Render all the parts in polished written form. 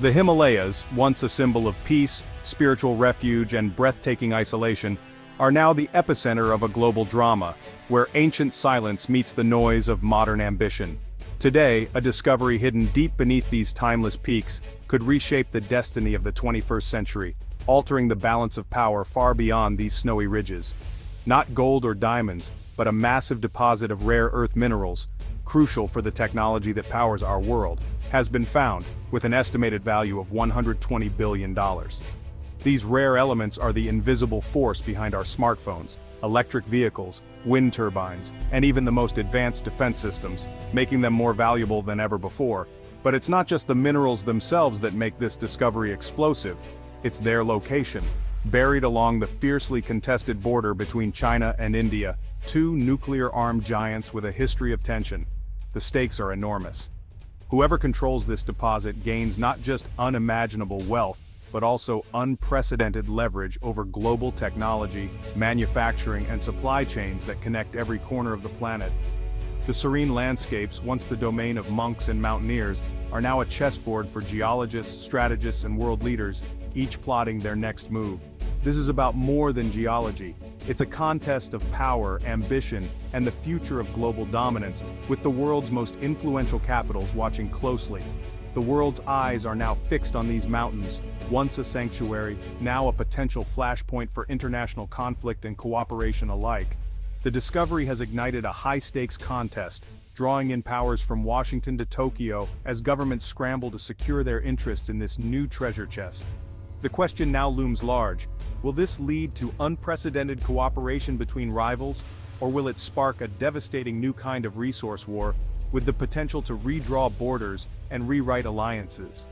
The Himalayas, once a symbol of peace, spiritual refuge, and breathtaking isolation, are now the epicenter of a global drama, where ancient silence meets the noise of modern ambition. Today, a discovery hidden deep beneath these timeless peaks could reshape the destiny of the 21st century, altering the balance of power far beyond these snowy ridges. Not gold or diamonds, but a massive deposit of rare earth minerals, crucial for the technology that powers our world, has been found, with an estimated value of $120 billion. These rare elements are the invisible force behind our smartphones, electric vehicles, wind turbines, and even the most advanced defense systems, making them more valuable than ever before. But it's not just the minerals themselves that make this discovery explosive, it's their location. Buried along the fiercely contested border between China and India, two nuclear-armed giants with a history of tension. The stakes are enormous. Whoever controls this deposit gains not just unimaginable wealth, but also unprecedented leverage over global technology, manufacturing, and supply chains that connect every corner of the planet. The serene landscapes, once the domain of monks and mountaineers, are now a chessboard for geologists, strategists, and world leaders, each plotting their next move. This is about more than geology. It's a contest of power, ambition, and the future of global dominance, with the world's most influential capitals watching closely. The world's eyes are now fixed on these mountains, once a sanctuary, now a potential flashpoint for international conflict and cooperation alike. The discovery has ignited a high-stakes contest, drawing in powers from Washington to Tokyo as governments scramble to secure their interests in this new treasure chest. The question now looms large: will this lead to unprecedented cooperation between rivals, or will it spark a devastating new kind of resource war, with the potential to redraw borders and rewrite alliances?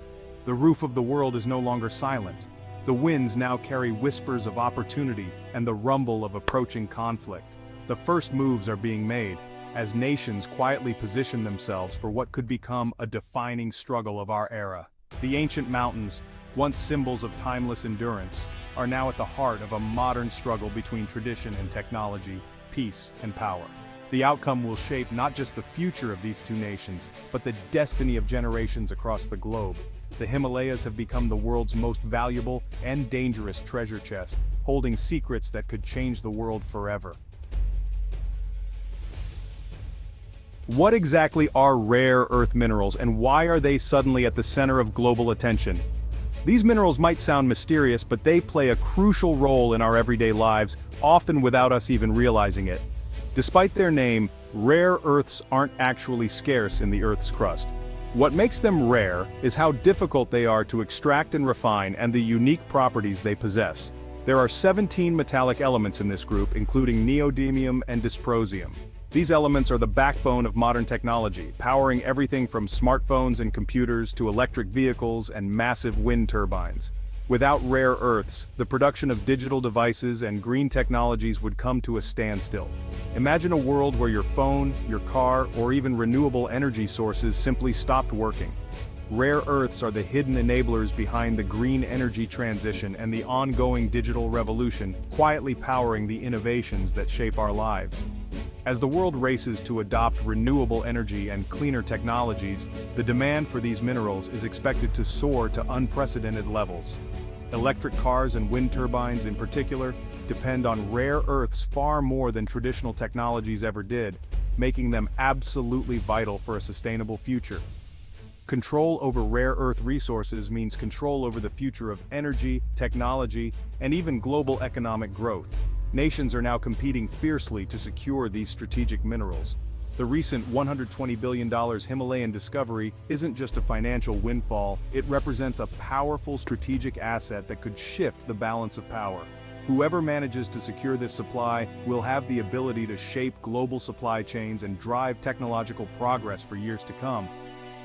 The roof of the world is no longer silent. The winds now carry whispers of opportunity and the rumble of approaching conflict. The first moves are being made, as nations quietly position themselves for what could become a defining struggle of our era. The ancient mountains, once symbols of timeless endurance, are now at the heart of a modern struggle between tradition and technology, peace and power. The outcome will shape not just the future of these two nations, but the destiny of generations across the globe. The Himalayas have become the world's most valuable and dangerous treasure chest, holding secrets that could change the world forever. What exactly are rare earth minerals, and why are they suddenly at the center of global attention? These minerals might sound mysterious, but they play a crucial role in our everyday lives, often without us even realizing it. Despite their name, rare earths aren't actually scarce in the Earth's crust. What makes them rare is how difficult they are to extract and refine, and the unique properties they possess. There are 17 metallic elements in this group, including neodymium and dysprosium. These elements are the backbone of modern technology, powering everything from smartphones and computers to electric vehicles and massive wind turbines. Without rare earths, the production of digital devices and green technologies would come to a standstill. Imagine a world where your phone, your car, or even renewable energy sources simply stopped working. Rare earths are the hidden enablers behind the green energy transition and the ongoing digital revolution, quietly powering the innovations that shape our lives. As the world races to adopt renewable energy and cleaner technologies, the demand for these minerals is expected to soar to unprecedented levels. Electric cars and wind turbines in particular depend on rare earths far more than traditional technologies ever did, making them absolutely vital for a sustainable future. Control over rare earth resources means control over the future of energy, technology, and even global economic growth. Nations are now competing fiercely to secure these strategic minerals. The recent $120 billion Himalayan discovery isn't just a financial windfall, it represents a powerful strategic asset that could shift the balance of power. Whoever manages to secure this supply will have the ability to shape global supply chains and drive technological progress for years to come.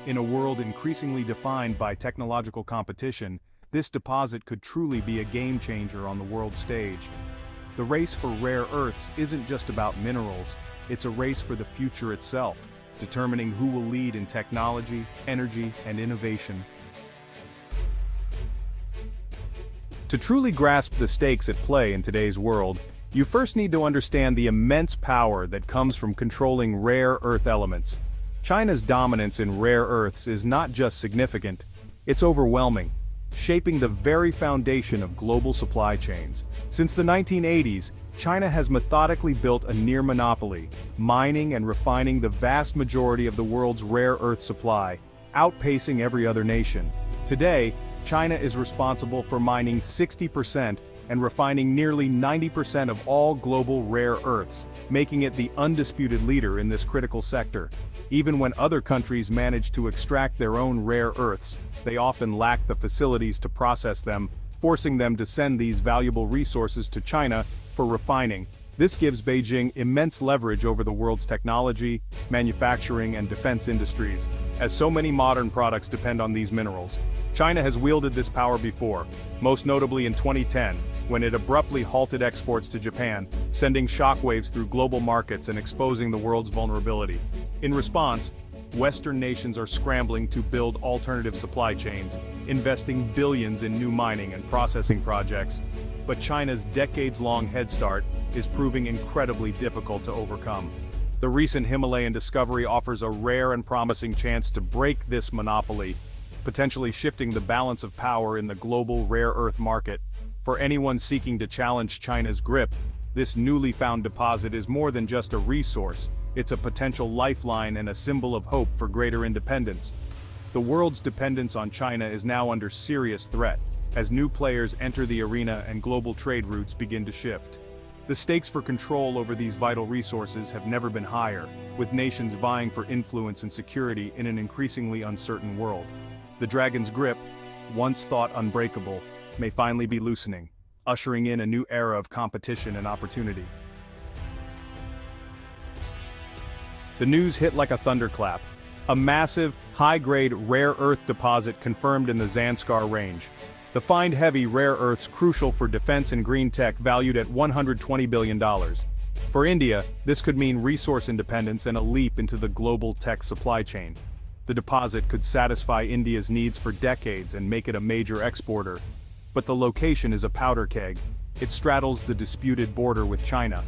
In a world increasingly defined by technological competition, this deposit could truly be a game changer on the world stage. The race for rare earths isn't just about minerals, it's a race for the future itself, determining who will lead in technology, energy, and innovation. To truly grasp the stakes at play in today's world, you first need to understand the immense power that comes from controlling rare earth elements. China's dominance in rare earths is not just significant, It's overwhelming, shaping the very foundation of global supply chains. Since the 1980s, China has methodically built a near monopoly, mining and refining the vast majority of the world's rare earth supply, outpacing every other nation. Today, China is responsible for mining 60% and refining nearly 90% of all global rare earths, making it the undisputed leader in this critical sector. Even when other countries manage to extract their own rare earths, they often lack the facilities to process them, forcing them to send these valuable resources to China for refining. This gives Beijing immense leverage over the world's technology, manufacturing, and defense industries, as so many modern products depend on these minerals. China has wielded this power before, most notably in 2010, when it abruptly halted exports to Japan, sending shockwaves through global markets and exposing the world's vulnerability. In response, Western nations are scrambling to build alternative supply chains, investing billions in new mining and processing projects. But China's decades-long head start is proving incredibly difficult to overcome. The recent Himalayan discovery offers a rare and promising chance to break this monopoly, potentially shifting the balance of power in the global rare earth market. For anyone seeking to challenge China's grip, this newly found deposit is more than just a resource. It's a potential lifeline and a symbol of hope for greater independence. The world's dependence on China is now under serious threat, as new players enter the arena and global trade routes begin to shift. The stakes for control over these vital resources have never been higher, with nations vying for influence and security in an increasingly uncertain world. The dragon's grip, once thought unbreakable, may finally be loosening, ushering in a new era of competition and opportunity. The news hit like a thunderclap. A massive, high-grade rare earth deposit confirmed in the Zanskar Range. The find heavy rare earths crucial for defense and green tech valued at $120 billion. For India, this could mean resource independence and a leap into the global tech supply chain. The deposit could satisfy India's needs for decades and make it a major exporter. But the location is a powder keg. It straddles the disputed border with China.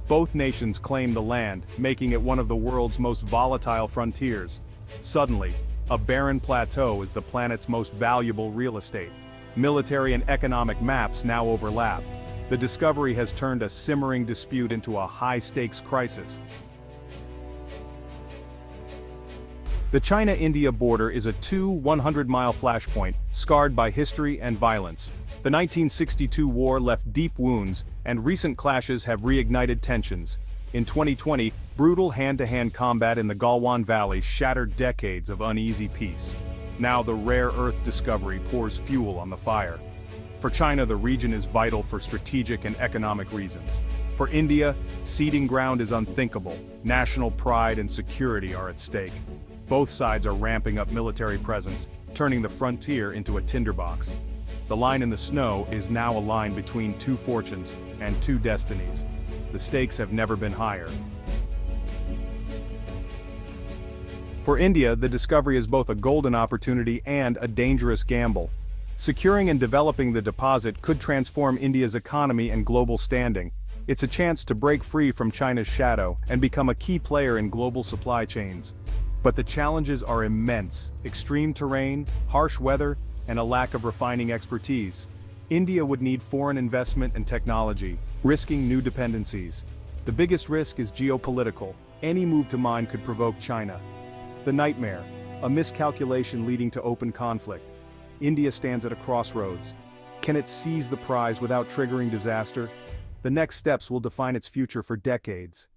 Both nations claim the land, making it one of the world's most volatile frontiers. Suddenly, a barren plateau is the planet's most valuable real estate. Military and economic maps now overlap. The discovery has turned a simmering dispute into a high-stakes crisis. The China-India border is a 100-mile flashpoint, scarred by history and violence. The 1962 war left deep wounds, and recent clashes have reignited tensions. In 2020, brutal hand-to-hand combat in the Galwan Valley shattered decades of uneasy peace. Now the rare earth discovery pours fuel on the fire. For China, the region is vital for strategic and economic reasons. For India, ceding ground is unthinkable. National pride and security are at stake. Both sides are ramping up military presence, turning the frontier into a tinderbox. The line in the snow is now a line between two fortunes and two destinies. The stakes have never been higher. For India, the discovery is both a golden opportunity and a dangerous gamble. Securing and developing the deposit could transform India's economy and global standing. It's a chance to break free from China's shadow and become a key player in global supply chains. But the challenges are immense: extreme terrain, harsh weather, and a lack of refining expertise. India would need foreign investment and technology, risking new dependencies. The biggest risk is geopolitical. Any move to mine could provoke China. The nightmare, a miscalculation leading to open conflict. India stands at a crossroads. Can it seize the prize without triggering disaster? The next steps will define its future for decades.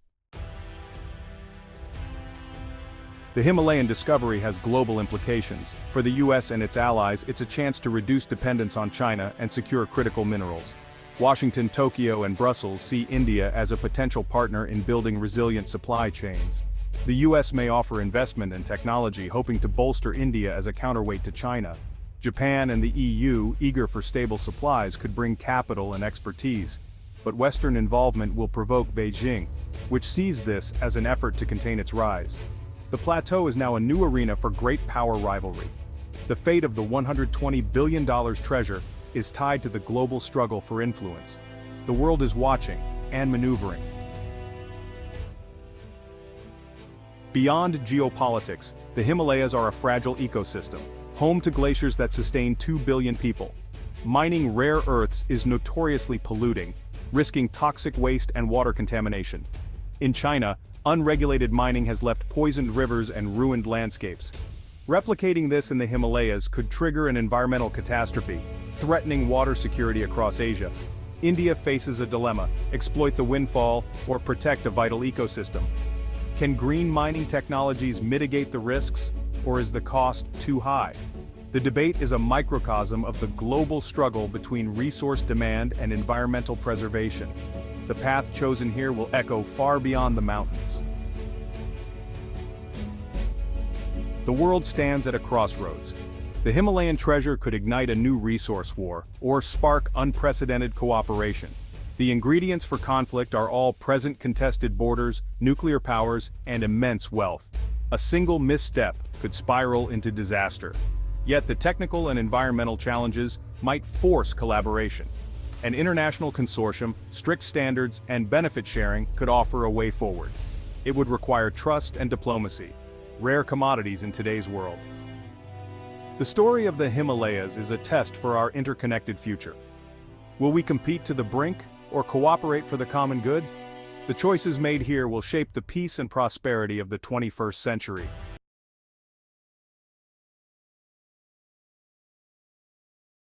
The Himalayan discovery has global implications. For the US and its allies, it's a chance to reduce dependence on China and secure critical minerals. Washington, Tokyo, and Brussels see India as a potential partner in building resilient supply chains. The US may offer investment and technology, hoping to bolster India as a counterweight to China. Japan and the EU, eager for stable supplies, could bring capital and expertise. But Western involvement will provoke Beijing, which sees this as an effort to contain its rise. The plateau is now a new arena for great power rivalry. The fate of the $120 billion treasure is tied to the global struggle for influence. The world is watching and maneuvering. Beyond geopolitics, the Himalayas are a fragile ecosystem. home to glaciers that sustain 2 billion people. Mining rare earths is notoriously polluting, risking toxic waste and water contamination. In China, unregulated mining has left poisoned rivers and ruined landscapes. Replicating this in the Himalayas could trigger an environmental catastrophe, threatening water security across Asia. India faces a dilemma: exploit the windfall or protect a vital ecosystem. Can green mining technologies mitigate the risks, or is the cost too high? The debate is a microcosm of the global struggle between resource demand and environmental preservation. The path chosen here will echo far beyond the mountains. The world stands at a crossroads. The Himalayan treasure could ignite a new resource war, or spark unprecedented cooperation. The ingredients for conflict are all present: contested borders, nuclear powers, and immense wealth. A single misstep could spiral into disaster. Yet the technical and environmental challenges might force collaboration. An international consortium, strict standards, and benefit sharing could offer a way forward. It would require trust and diplomacy, rare commodities in today's world. The story of the Himalayas is a test for our interconnected future. Will we compete to the brink, or cooperate for the common good? The choices made here will shape the peace and prosperity of the 21st century.